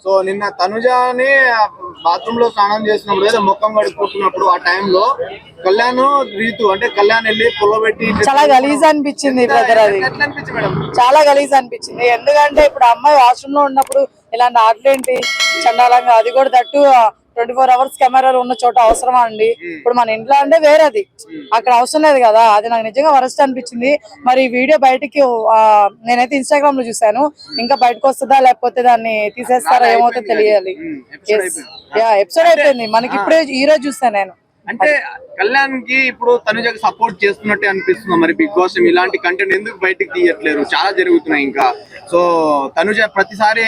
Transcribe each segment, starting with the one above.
So నిన్న తనుజని bathroom లో స్నానం చేసినప్పుడు ఏదో ముఖం కడుక్కుంటున్నప్పుడు ఆ టైంలో కళ్యాణ్ రీతు అంటే కళ్యాణ్ వెళ్ళి పొలబెట్టి చాలా గలీజ్ అనిపించింది బ్రదర్. అది చాలా గలీజ్ అనిపించింది. ఎందుకంటే ఇప్పుడు అమ్మాయి వాష్రూమ్ లో ఉన్నప్పుడు ఇలాంటి ఆటలేంటి చండాలంగా, అది కూడా తట్టు 24 hours కెమెరాలు ఉన్న చోట అవసరమా అండి? ఇప్పుడు మన ఇంట్లో అంటే వేరేది, అక్కడ అవసరం లేదు కదా. అది నాకు నిజంగా వరస్ట్ అనిపించింది. మరి ఈ వీడియో బయటకి నేనైతే ఇన్స్టాగ్రామ్ లో చూసాను. ఇంకా బయటకు వస్తుందా లేకపోతే దాన్ని తీసేస్తారా ఏమవుతుందో తెలియాలి. ఎపిసోడ్ అయిపోయింది మనకి, ఇప్పుడే ఈ రోజు చూసాను నేను. అంటే కళ్యాణ్ కి ఇప్పుడు తనుజకి సపోర్ట్ చేస్తున్నట్టే అనిపిస్తుంది. మరి బిగ్ బాస్ ఇలాంటి కంటెంట్ ఎందుకు బయటకు తీయట్లేరు? చాలా జరుగుతున్నాయి ఇంకా. సో తనుజ ప్రతిసారి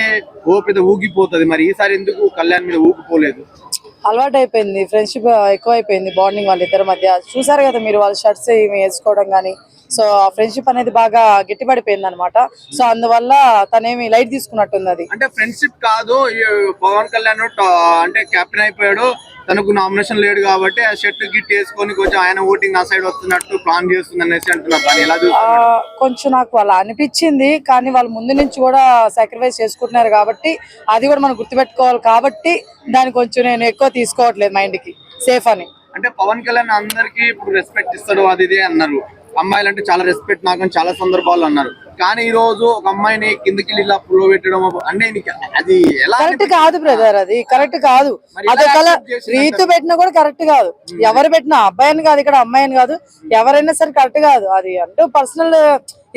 పెద్ద ఊగిపోతుంది, మరి ఈసారి ఎందుకు కళ్యాణ్ మీద ఊగిపోలేదు? అలవాటు అయిపోయింది, ఫ్రెండ్షిప్ ఎక్కువ అయిపోయింది, బాండింగ్ వాళ్ళిద్దరి మధ్య. చూసారు కదా మీరు వాళ్ళ షర్ట్స్ వేసుకోవడం కానీ. సో ఆ ఫ్రెండ్షిప్ అనేది బాగా గట్టిపడిపోయింది అనమాట. సో అందువల్ల తనేమి లైట్ తీసుకున్నట్టుంది. అది అంటే ఫ్రెండ్షిప్ కాదు, పవన్ కళ్యాణ్ అంటే కెప్టెన్ అయిపోయాడు, తనకు నామినేషన్ లేడు కాబట్టి ఆ షర్ట్ గిట్ వేసుకొని కొంచెం ఆయన ఓటింగ్ ఆ సైడ్ వస్తున్నట్టు ప్లాన్ చేస్తుంది అనేసి అంటున్నారు. ఎలా కొంచెం నాకు అలా అనిపించింది. కానీ వాళ్ళు ముందు నుంచి కూడా సాక్రిఫైస్ చేసుకుంటున్నారు కాబట్టి అది కూడా మనం గుర్తుపెట్టుకోవాలి. కాబట్టి దాన్ని కొంచెం నేను ఎక్కువ తీసుకోవట్లేదు మైండ్ కి, సేఫ్ అని. అంటే పవన్ కళ్యాణ్ అందరికి ఇప్పుడు రెస్పెక్ట్ ఇస్తాడు అది ఇది అన్నారు. అమ్మాయిలు అంటే చాలా రెస్పెక్ట్ నాకు చాలా సందర్భాలు అన్నారు. కానీ ఈ రోజు ఒక అమ్మాయిని కిందకి ఇలా పుల్లో పెట్టడం అంటే అది ఎలా కరెక్ట్ కాదు బ్రదర్. అది కరెక్ట్ కాదు. అదొకలా రీతు పెట్టినా కూడా కరెక్ట్ కాదు. ఎవరు పెట్టినా, అబ్బాయిని కాదు ఇక్కడ అమ్మాయిని కాదు, ఎవరైనా సరే కరెక్ట్ కాదు. అది అంటే పర్సనల్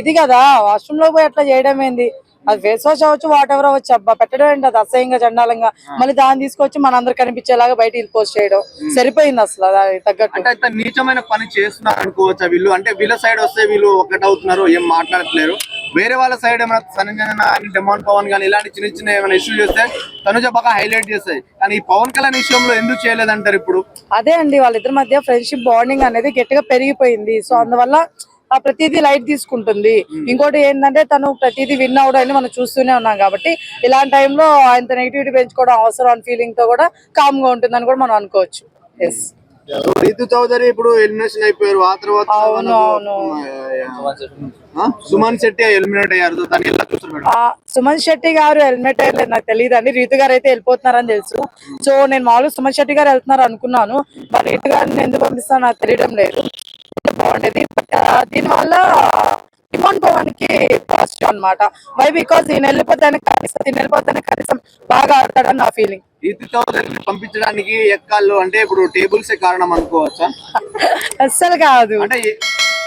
ఇది కదా. వాష్రూమ్ లో పోయి అట్లా చేయడం ఏంది? అది ఫేస్ వాష్ అవ్వచ్చు, వాట్ ఎవర్ అవ్వచ్చు. అబ్బా పెట్టడం ఏంటి అది అసహ్యంగా చండాలంగా. మళ్ళీ దాన్ని తీసుకొచ్చి మనందరూ కనిపించేలాగా బయట పోస్ట్ చేయడం సరిపోయింది అసలు. అది తగ్గట్టు నీచమైన పని చేస్తున్నారు అనుకోవచ్చా వీళ్ళు? అంటే వీళ్ళ సైడ్ వస్తే వీళ్ళు ఒకటి అవుతున్నారు, ఏం మాట్లాడట్లేరు. వేరే వాళ్ళ సైడ్ ఏమైనా సంజన అని డెమాన్ పవన్ కానీ ఇలాంటి చిన్న చిన్న ఏమైనా ఇష్యూ చేస్తే తనుజ బాగా హైలైట్ చేస్తాయి. కానీ ఈ పవన్ కళ్యాణ్ విషయంలో ఎందుకు చేయలేదంటారు ఇప్పుడు? అదే అండి, వాళ్ళిద్దరి మధ్య ఫ్రెండ్షిప్ బాండింగ్ అనేది గట్టిగా పెరిగిపోయింది. సో అందువల్ల ప్రతిదీ లైట్ తీసుకుంటుంది. ఇంకోటి ఏంటంటే తను ప్రతిదీ విన్ అవడం మనం చూస్తూనే ఉన్నాం కాబట్టి ఇలాంటి టైంలో ఆయనతో నెగిటివిటీ పెంచుకోవడం అవసరం అనే ఫీలింగ్ తో కూడా కామ్ గా ఉంటుందని కూడా మనం అనుకోవచ్చు. ఎస్, రీతు చౌదరి ఇప్పుడు ఎలిమినేషన్ అయిపోయారు. ఆ తర్వాత సుమన్ శెట్టి ఎలిమినేట్ అయ్యారు. దాన్ని ఎలా చూస్తారు? సుమన్ శెట్టి గారు ఎలిమినేట్ అయ్యారు నాకు తెలియదు అండి. రీతు గారు అయితే వెళ్ళిపోతున్నారని తెలుసు. సో నేను మామూలుగా సుమన్ శెట్టి గారు వెళ్తున్నారు అనుకున్నాను. మరి రీతు గారిని ఎందుకు పంపిస్తాను నాకు తెలియడం లేదు. బాగుండేది. బట్ దీనివల్ల డిమాండ్ పవన్ కి పాజిటివ్ అనమాట. వై బికాస్ ఈయన వెళ్ళిపోతానే కనీసం బాగా ఆడతాడని నా ఫీలింగ్. రీతు చౌదరిని పంపించడానికి ఎక్కాళ్ళు అంటే ఇప్పుడు టేబుల్స్ కారణం అనుకోవచ్చా? అస్సలు కాదు. అంటే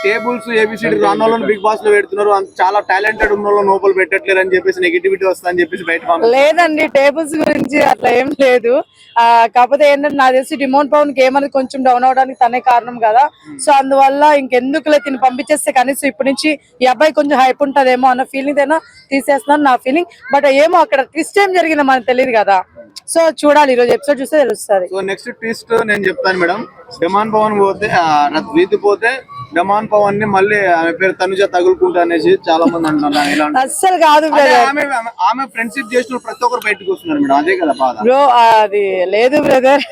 టేబుల్స్ ఏబిసిడి రాని వాళ్ళని బిగ్ బాస్ లో పెడుతున్నారు, చాలా టాలెంటెడ్ ఉన్న వాళ్ళని లోపల పెట్టట్లేరు అని చెప్పేసి నెగిటివిటీ వస్తుందని చెప్పేసి బయట. లేదండి, టేబుల్స్ గురించి అట్లా ఏం లేదు. కాకపోతే ఏంటంటే నాకు తెలిసి డిమాండ్ పవన్ గేమ్ అనేది కొంచెం డౌన్ అవడానికి తనే కారణం కదా. సో అందువల్ల ఇంకెందుకులే తిని పంపించేస్తే కనీసం ఇప్పటి నుంచి ఈ అబ్బాయి కొంచెం హైప్ ఉంటదేమో అన్న ఫీలింగ్ అయినా తీసేస్తున్నాను నా ఫీలింగ్. బట్ ఏమో అక్కడ ట్విస్ట్ ఏం జరిగిందో మనకు తెలియదు కదా. సో చూడాలి, ఈ రోజు ఎపిసోడ్ చూస్తే తెలుస్తుంది. సో నెక్స్ట్ ట్విస్ట్ నేను చెప్తాను మేడం. డిమాండ్ పవన్ పోతే రీతు పోతే డిమాండ్ పవన్ ని మళ్ళీ ఆమె పేరు తనుజ తగులుకుంటా అనేసి చాలా మంది అంటున్నారు. అస్సలు కాదు, ఆమె ఫ్రెండ్షిప్ చేసిన ప్రతి ఒక్కరు బయటకు వస్తున్నారు మేడం. అదే కదా బాధ. బ్రో అది లేదు బ్రదర్,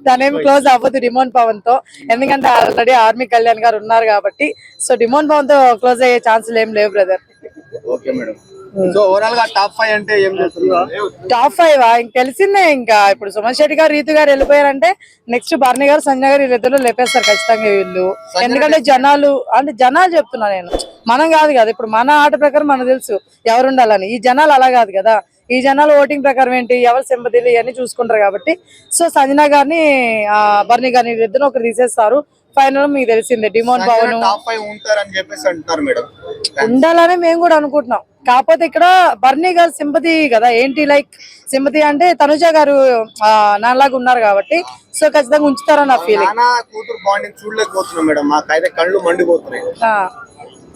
తనేమి క్లోజ్ అవ్వదు డిమాండ్ పవన్ తో. ఎందుకంటే ఆల్రెడీ ఆర్మీ కళ్యాణ్ గారు ఉన్నారు కాబట్టి. సో డిమాండ్ పవన్ తో క్లోజ్ అయ్యే ఛాన్సులు ఏం లేవు brother. Okay madam. So overall గా టాప్ 5 అంటే ఏం చేస్తున్నారు? టాప్ 5 ఇంక తెలిసిందే. ఇంకా ఇప్పుడు సుమన్ శెట్టి గారు రీతు గారు వెళ్ళిపోయారంటే నెక్స్ట్ భరణి గారు సంజయ్ గారు వీళ్ళిద్దరు లేపేస్తారు ఖచ్చితంగా వీళ్ళు. ఎందుకంటే జనాలు చెప్తున్నా నేను, మనం కాదు కదా. ఇప్పుడు మన ఆట ప్రకారం మనకు తెలుసు ఎవరు ఉండాలని. ఈ జనాలు అలా కాదు కదా. ఈ జనాలు ఓటింగ్ ప్రకారం ఏంటి, ఎవరు సింపతిలు ఇవన్నీ చూసుకుంటారు కాబట్టి. సో సంజన గారిని భరణి గారిని వీళ్ళిద్దరు ఒకరు తీసేస్తారు. ఫైనల్ మీకు తెలిసిందే డిమాండ్ పవన్ ఉండాలని మేము కూడా అనుకుంటున్నాం. కాకపోతే ఇక్కడ బర్నీ గారు సింపతి కదా. ఏంటి లైక్ సింపతి అంటే తనుజ గారు నాలాగా ఉన్నారు కాబట్టి సో ఖచ్చితంగా ఉంచుతారని నా ఫీలింగ్.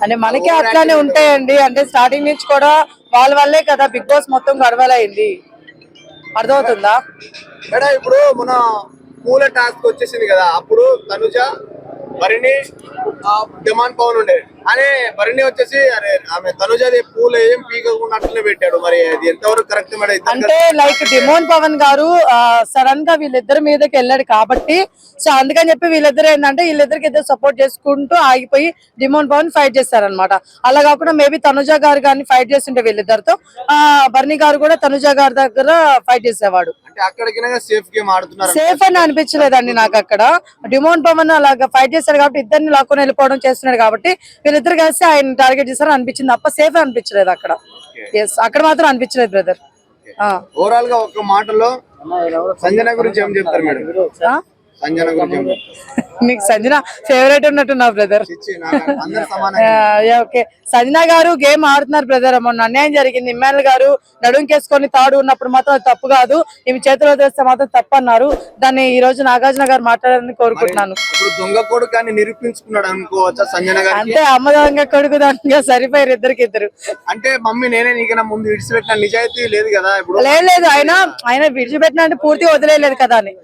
అంటే మనకి అట్లానే ఉంటాయండి. అంటే స్టార్టింగ్ నుంచి కూడా వాళ్ళ వల్లే కదా బిగ్ బాస్ మొత్తం గడవలైంది. అర్థమవుతుందా? ఇప్పుడు మన పూల టాస్క్ వచ్చేసింది కదా, అప్పుడు తనుజ భరణి డిమాండ్ పవన్ ఉండే అదే భరణి వచ్చేసి అరే ఆమె తనుజది పూలు ఏం పీకకున్నట్లనే పెట్టాడు. మరి అది ఎంతవరకు కరెక్ట్ మేడం? ఇద్దరు అంటే లైక్ డిమోన్ పవన్ గారు సడన్ గా వీళ్ళిద్దరి మీదకి వెళ్ళాడు కాబట్టి సో అందుకని చెప్పి వీళ్ళిద్దరు ఏంటంటే వీళ్ళిద్దరికి ఇద్దరు సపోర్ట్ చేసుకుంటూ ఆగిపోయి డిమోన్ పవన్ ఫైట్ చేస్తారనమాట. అలా కాకుండా మేబీ తనుజ గారు కానీ ఫైట్ చేస్తుంటే వీళ్ళిద్దరితో బర్నీ గారు కూడా తనుజ గారి దగ్గర ఫైట్ చేసేవాడు. అంటే అక్కడికి సేఫ్ గేమ్ ఆడుతున్నారు. సేఫ్ అని అనిపించలేదండి నాకు అక్కడ. డిమోన్ పవన్ అలాగా ఫైట్ చేశాడు కాబట్టి ఇద్దరిని లాక్కొని వెళ్ళిపోవడం చేస్తున్నాడు కాబట్టి వీళ్ళిద్దరు కలిసి ఆయన టార్గెట్ చేశారని అనిపించింది తప్ప సేఫ్ అనిపించలేదు అక్కడ. ఎస్ అక్కడ మాత్రం అనిపించలేదు బ్రదర్. ఓవరాల్ గా ఒక మాటలో సంజన గురించి ఏం చెప్తారు మేడం? సంజన గురించి ఏం చెప్తారు? నీకు సంజన ఫేవరెట్ ఉన్నట్టున్నా బ్రదర్. అందరు సమానం. ఓకే సంజన గారు గేమ్ ఆడుతున్నారు బ్రదర్. మొన్న అన్యాయం జరిగింది. ఇమ్మానుల్ గారు నడుంకేసుకొని తాడు ఉన్నప్పుడు మాత్రం అది తప్పు కాదు, ఇవి చేతిలో తెస్తే మాత్రం తప్పు అన్నారు. దాన్ని ఈ రోజు నాగార్జున గారు మాట్లాడాలని కోరుకుంటున్నాను. ఇప్పుడు దొంగ కొడుకు అని నిరూపించుకున్నాడు అనుకోవచ్చా సంజన గారు? అంటే అమ్మ దొంగ కొడుకు దానిగా సరిపోయారు ఇద్దరు. అంటే మమ్మీ నేనే నీకన్నా ముందు విడిచిపెట్టిన నిజాయితీ లేదు కదా ఇప్పుడు? లేదు ఆయన విడిచిపెట్టిన అంటే పూర్తిగా వదిలేదు కదా అని.